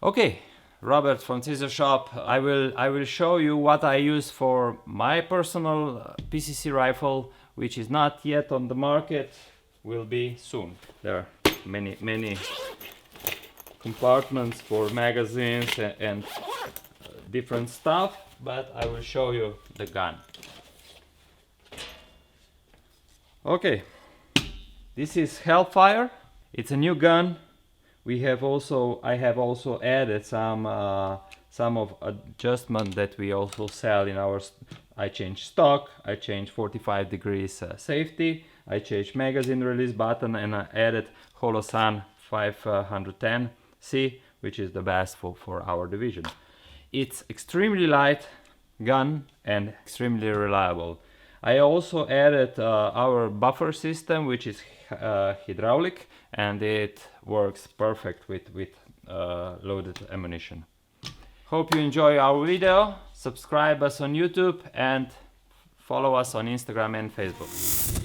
Okay, Robert from CESAR-SHOP. I will show you what I use for my personal PCC rifle, which is not yet on the market, will be soon. There are many compartments for magazines and different stuff, but I will show you the gun. Okay, this is Hellfire. It's a new gun. I have also added some of adjustment that we also sell in our. I changed stock. I changed 45 degrees safety. I changed magazine release button, and I added Holosun 510C, which is the best for our division. It's extremely light gun and extremely reliable. I also added our buffer system, which is hydraulic, and it works perfect with loaded ammunition. Hope you enjoy our video. Subscribe us on YouTube and follow us on Instagram and Facebook.